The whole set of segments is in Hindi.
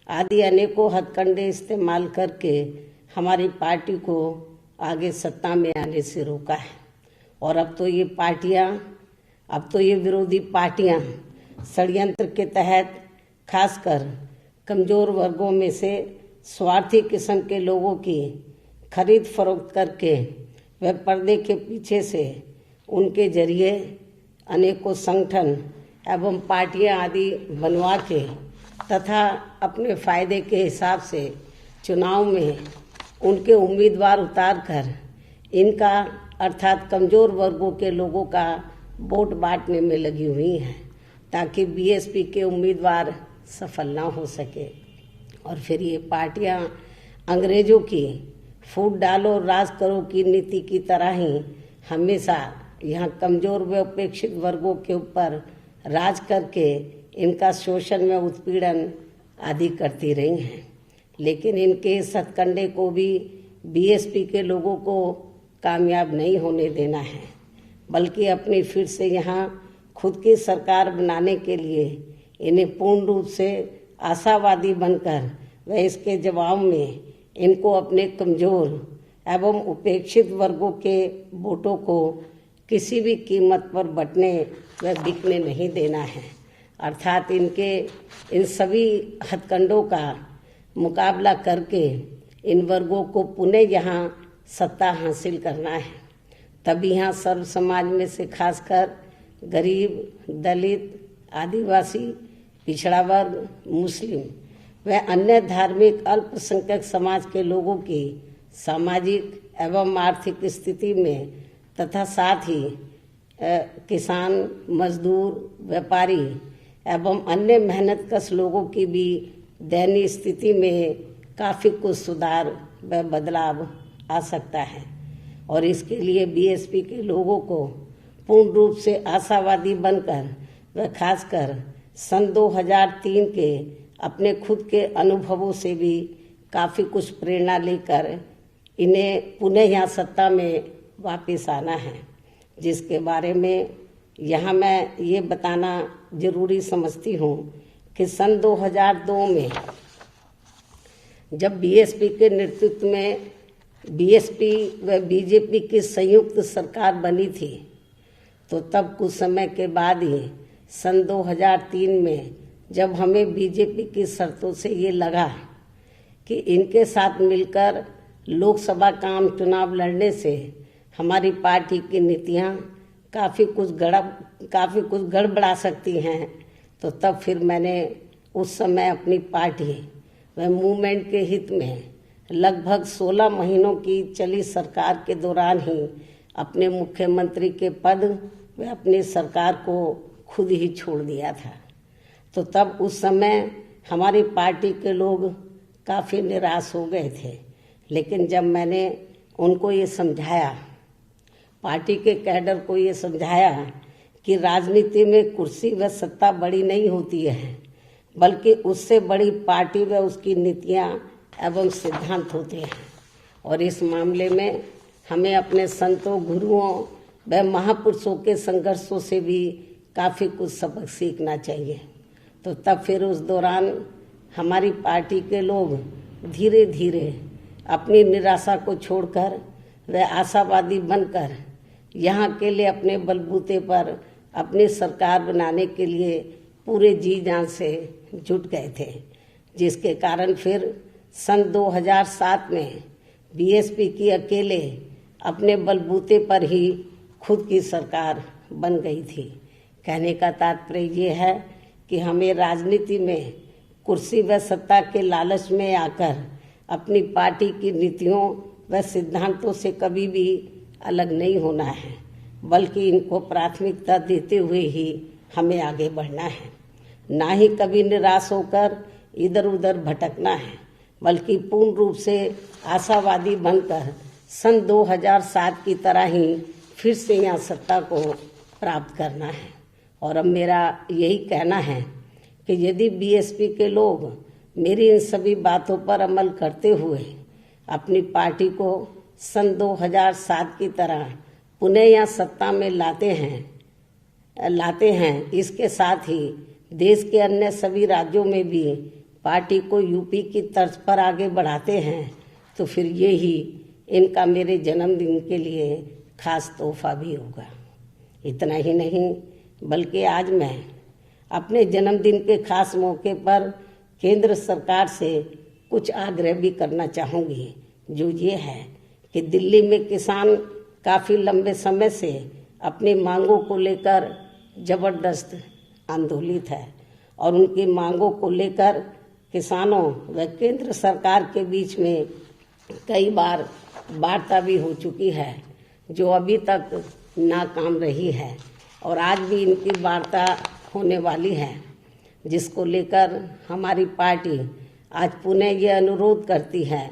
आदि अनेकों हथकंडे इस्तेमाल करके हमारी पार्टी को आगे सत्ता में आने से रोका है। और अब तो ये विरोधी पार्टियां षड्यंत्र के तहत खासकर कमजोर वर्गों में से स्वार्थी किस्म के लोगों की खरीद फरोख्त करके व पर्दे के पीछे से उनके जरिए अनेकों संगठन एवं पार्टियां आदि बनवा के तथा अपने फायदे के हिसाब से चुनाव में उनके उम्मीदवार उतार कर इनका अर्थात कमजोर वर्गों के लोगों का वोट बांटने में लगी हुई हैं ताकि बीएसपी के उम्मीदवार सफल ना हो सके। और फिर ये पार्टियां अंग्रेजों की फूट डालो राज करो की नीति की तरह ही हमेशा यहाँ कमजोर व उपेक्षित वर्गों के ऊपर राज करके इनका शोषण व उत्पीड़न आदि करती रही हैं। लेकिन इनके इस हथकंडे को भी बीएसपी के लोगों को कामयाब नहीं होने देना है, बल्कि अपनी फिर से यहाँ खुद की सरकार बनाने के लिए इन्हें पूर्ण रूप से आशावादी बनकर व इसके जवाब में इनको अपने कमजोर एवं उपेक्षित वर्गों के वोटों को किसी भी कीमत पर बंटने व बिकने नहीं देना है। अर्थात इनके इन सभी हथकंडों का मुकाबला करके इन वर्गों को पुनः यहाँ सत्ता हासिल करना है। तभी यहाँ सर्व समाज में से खासकर गरीब, दलित, आदिवासी, पिछड़ा वर्ग, मुस्लिम व अन्य धार्मिक अल्पसंख्यक समाज के लोगों की सामाजिक एवं आर्थिक स्थिति में तथा साथ ही किसान, मजदूर, व्यापारी एवं अन्य मेहनतकश लोगों की भी दयनीय स्थिति में काफ़ी कुछ सुधार व बदलाव आ सकता है। और इसके लिए बीएसपी के लोगों को पूर्ण रूप से आशावादी बनकर व खासकर सन 2003 के अपने खुद के अनुभवों से भी काफ़ी कुछ प्रेरणा लेकर इन्हें पुनः यहाँ सत्ता में वापस आना है, जिसके बारे में यहाँ मैं ये बताना जरूरी समझती हूँ कि सन 2002 में जब बीएसपी के नेतृत्व में बीएसपी व बीजेपी की संयुक्त सरकार बनी थी, तो तब कुछ समय के बाद ही सन 2003 में जब हमें बीजेपी की शर्तों से ये लगा कि इनके साथ मिलकर लोकसभा का चुनाव लड़ने से हमारी पार्टी की नीतियाँ काफ़ी कुछ गड़बड़ा सकती हैं, तो तब फिर मैंने उस समय अपनी पार्टी व मूवमेंट के हित में लगभग 16 महीनों की चली सरकार के दौरान ही अपने मुख्यमंत्री के पद व अपनी सरकार को खुद ही छोड़ दिया था। तो तब उस समय हमारी पार्टी के लोग काफ़ी निराश हो गए थे। लेकिन जब मैंने उनको ये समझाया, पार्टी के कैडर को ये समझाया कि राजनीति में कुर्सी व सत्ता बड़ी नहीं होती है, बल्कि उससे बड़ी पार्टी व उसकी नीतियाँ एवं सिद्धांत होते हैं, और इस मामले में हमें अपने संतों, गुरुओं व महापुरुषों के संघर्षों से भी काफ़ी कुछ सबक सीखना चाहिए। तो तब फिर उस दौरान हमारी पार्टी के लोग धीरे धीरे अपनी निराशा को छोड़कर व आशावादी बनकर यहाँ के लिए अपने बलबूते पर अपनी सरकार बनाने के लिए पूरे जी जान से जुट गए थे, जिसके कारण फिर सन 2007 में बीएसपी की अकेले अपने बलबूते पर ही खुद की सरकार बन गई थी। कहने का तात्पर्य ये है कि हमें राजनीति में कुर्सी व सत्ता के लालच में आकर अपनी पार्टी की नीतियों व सिद्धांतों से कभी भी अलग नहीं होना है, बल्कि इनको प्राथमिकता देते हुए ही हमें आगे बढ़ना है। ना ही कभी निराश होकर इधर उधर भटकना है, बल्कि पूर्ण रूप से आशावादी बनकर सन 2007 की तरह ही फिर से यहाँ सत्ता को प्राप्त करना है। और अब मेरा यही कहना है कि यदि बीएसपी के लोग मेरी इन सभी बातों पर अमल करते हुए अपनी पार्टी को सन 2007 की तरह पुनः यहाँ सत्ता में लाते हैं, इसके साथ ही देश के अन्य सभी राज्यों में भी पार्टी को यूपी की तर्ज पर आगे बढ़ाते हैं तो फिर ये ही इनका मेरे जन्मदिन के लिए खास तोहफा भी होगा। इतना ही नहीं बल्कि आज मैं अपने जन्मदिन के खास मौके पर केंद्र सरकार से कुछ आग्रह भी करना चाहूँगी, जो ये है कि दिल्ली में किसान काफ़ी लंबे समय से अपनी मांगों को लेकर ज़बरदस्त आंदोलित है और उनकी मांगों को लेकर किसानों व केंद्र सरकार के बीच में कई बार वार्ता भी हो चुकी है, जो अभी तक नाकाम रही है और आज भी इनकी वार्ता होने वाली है, जिसको लेकर हमारी पार्टी आज पुनः ये अनुरोध करती है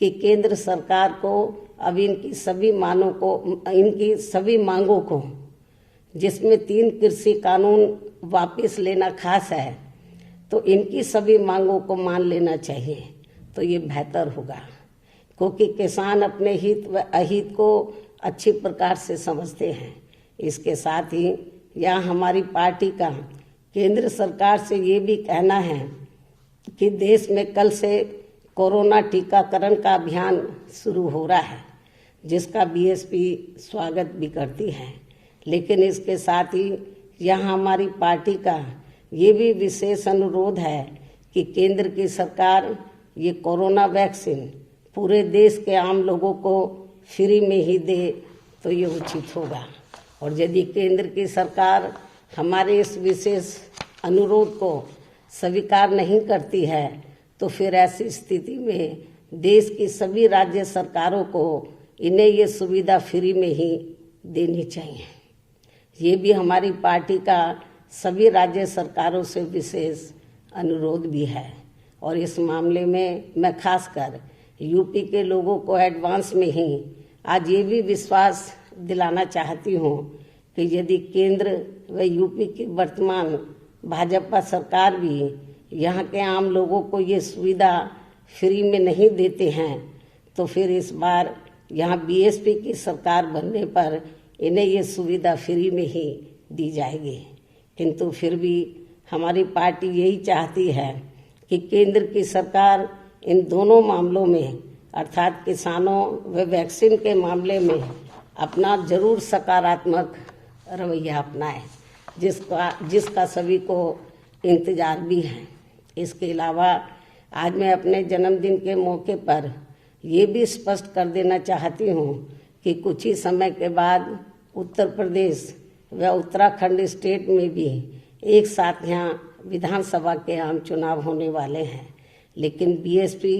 कि केंद्र सरकार को अब इनकी सभी मांगों को, जिसमें 3 कृषि कानून वापस लेना खास है, तो इनकी सभी मांगों को मान लेना चाहिए तो ये बेहतर होगा, क्योंकि किसान अपने हित व अहित को अच्छी प्रकार से समझते हैं। इसके साथ ही यह हमारी पार्टी का केंद्र सरकार से ये भी कहना है कि देश में कल से कोरोना टीकाकरण का अभियान शुरू हो रहा है, जिसका बीएसपी स्वागत भी करती है, लेकिन इसके साथ ही यहाँ हमारी पार्टी का ये भी विशेष अनुरोध है कि केंद्र की सरकार ये कोरोना वैक्सीन पूरे देश के आम लोगों को फ्री में ही दे तो ये उचित होगा। और यदि केंद्र की सरकार हमारे इस विशेष अनुरोध को स्वीकार नहीं करती है तो फिर ऐसी स्थिति में देश की सभी राज्य सरकारों को इन्हें ये सुविधा फ्री में ही देनी चाहिए। ये भी हमारी पार्टी का सभी राज्य सरकारों से विशेष अनुरोध भी है और इस मामले में मैं खासकर यूपी के लोगों को एडवांस में ही आज ये भी विश्वास दिलाना चाहती हूँ कि यदि केंद्र व यूपी की वर्तमान भाजपा सरकार भी यहाँ के आम लोगों को ये सुविधा फ्री में नहीं देते हैं तो फिर इस बार यहाँ बीएसपी की सरकार बनने पर इन्हें ये सुविधा फ्री में ही दी जाएगी। किंतु फिर भी हमारी पार्टी यही चाहती है कि केंद्र की सरकार इन दोनों मामलों में अर्थात किसानों व वैक्सीन के मामले में अपना जरूर सकारात्मक रवैया अपनाए, जिसका सभी को इंतजार भी है। इसके अलावा आज मैं अपने जन्मदिन के मौके पर ये भी स्पष्ट कर देना चाहती हूँ कि कुछ ही समय के बाद उत्तर प्रदेश व उत्तराखंड स्टेट में भी एक साथ यहाँ विधानसभा के आम चुनाव होने वाले हैं, लेकिन बीएसपी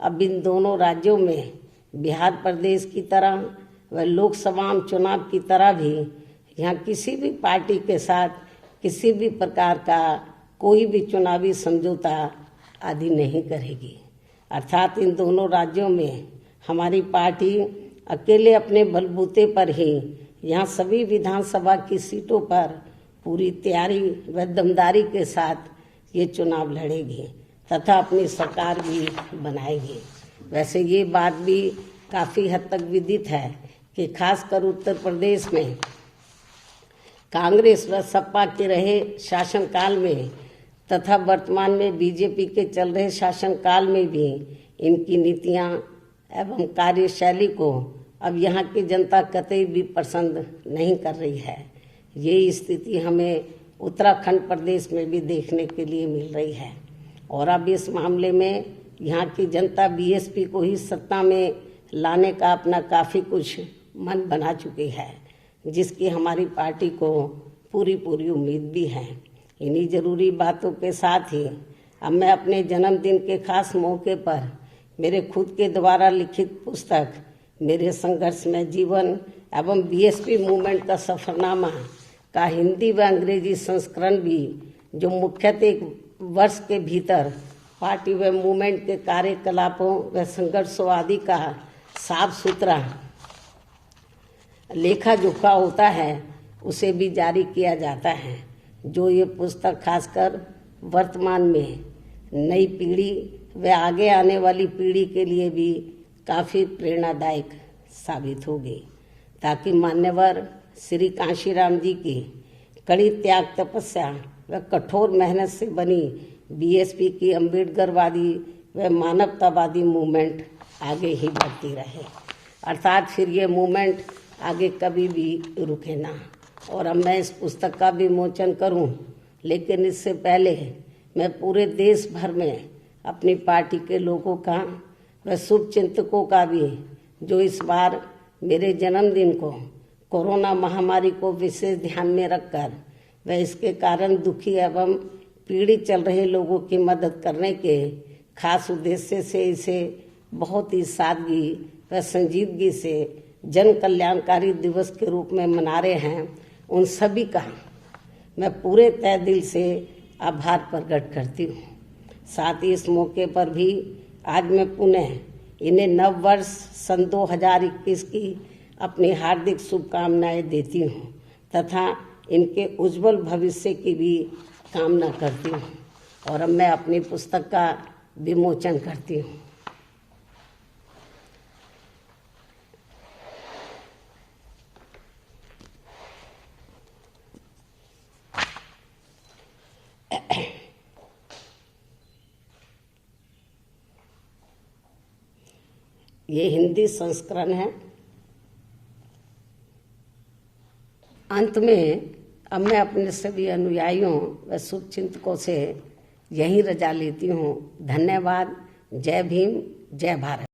अब इन दोनों राज्यों में बिहार प्रदेश की तरह व लोकसभा चुनाव की तरह भी यहाँ किसी भी पार्टी के साथ किसी भी प्रकार का कोई भी चुनावी समझौता आदि नहीं करेगी। अर्थात इन दोनों राज्यों में हमारी पार्टी अकेले अपने बलबूते पर ही यहाँ सभी विधानसभा की सीटों पर पूरी तैयारी व दमदारी के साथ ये चुनाव लड़ेगी तथा अपनी सरकार भी बनाएगी। वैसे ये बात भी काफ़ी हद तक विदित है कि खासकर उत्तर प्रदेश में कांग्रेस व सपा के रहे शासनकाल में तथा वर्तमान में बीजेपी के चल रहे शासनकाल में भी इनकी नीतियां एवं कार्यशैली को अब यहाँ की जनता कतई भी पसंद नहीं कर रही है। ये स्थिति हमें उत्तराखंड प्रदेश में भी देखने के लिए मिल रही है और अब इस मामले में यहाँ की जनता बीएसपी को ही सत्ता में लाने का अपना काफ़ी कुछ मन बना चुकी है, जिसकी हमारी पार्टी को पूरी उम्मीद भी है। इन्हीं जरूरी बातों के साथ ही अब मैं अपने जन्मदिन के खास मौके पर मेरे खुद के द्वारा लिखित पुस्तक मेरे संघर्षमय जीवन एवं बीएसपी मूवमेंट का सफरनामा का हिंदी व अंग्रेजी संस्करण भी, जो मुख्यतः 1 वर्ष के भीतर पार्टी व मूवमेंट के कार्यकलापों व संघर्षों आदि का साफ सुथरा लेखा जोखा होता है, उसे भी जारी किया जाता है। जो ये पुस्तक खासकर वर्तमान में नई पीढ़ी व आगे आने वाली पीढ़ी के लिए भी काफ़ी प्रेरणादायक साबित होगी, ताकि मान्यवर श्री कांशीराम जी की कड़ी त्याग तपस्या व कठोर मेहनत से बनी बीएसपी की अम्बेडकरवादी व मानवतावादी मूवमेंट आगे ही बढ़ती रहे, अर्थात फिर ये मूवमेंट आगे कभी भी रुके ना। और अब मैं इस पुस्तक का विमोचन करूं, लेकिन इससे पहले मैं पूरे देश भर में अपनी पार्टी के लोगों का व शुभचिंतकों का भी, जो इस बार मेरे जन्मदिन को कोरोना महामारी को विशेष ध्यान में रखकर व इसके कारण दुखी एवं पीड़ित चल रहे लोगों की मदद करने के खास उद्देश्य से इसे बहुत ही सादगी व संजीदगी से जन कल्याणकारी दिवस के रूप में मना रहे हैं, उन सभी का मैं पूरे तहे दिल से आभार प्रकट करती हूँ। साथ ही इस मौके पर भी आज मैं पुनः इन्हें नव वर्ष सन 2021 की अपनी हार्दिक शुभकामनाएं देती हूँ तथा इनके उज्जवल भविष्य की भी कामना करती हूँ। और अब मैं अपनी पुस्तक का विमोचन करती हूँ। ये हिंदी संस्करण है। अंत में अब मैं अपने सभी अनुयायियों व शुभचिंतकों से यहीं रजा लेती हूँ। धन्यवाद। जय भीम, जय भारत।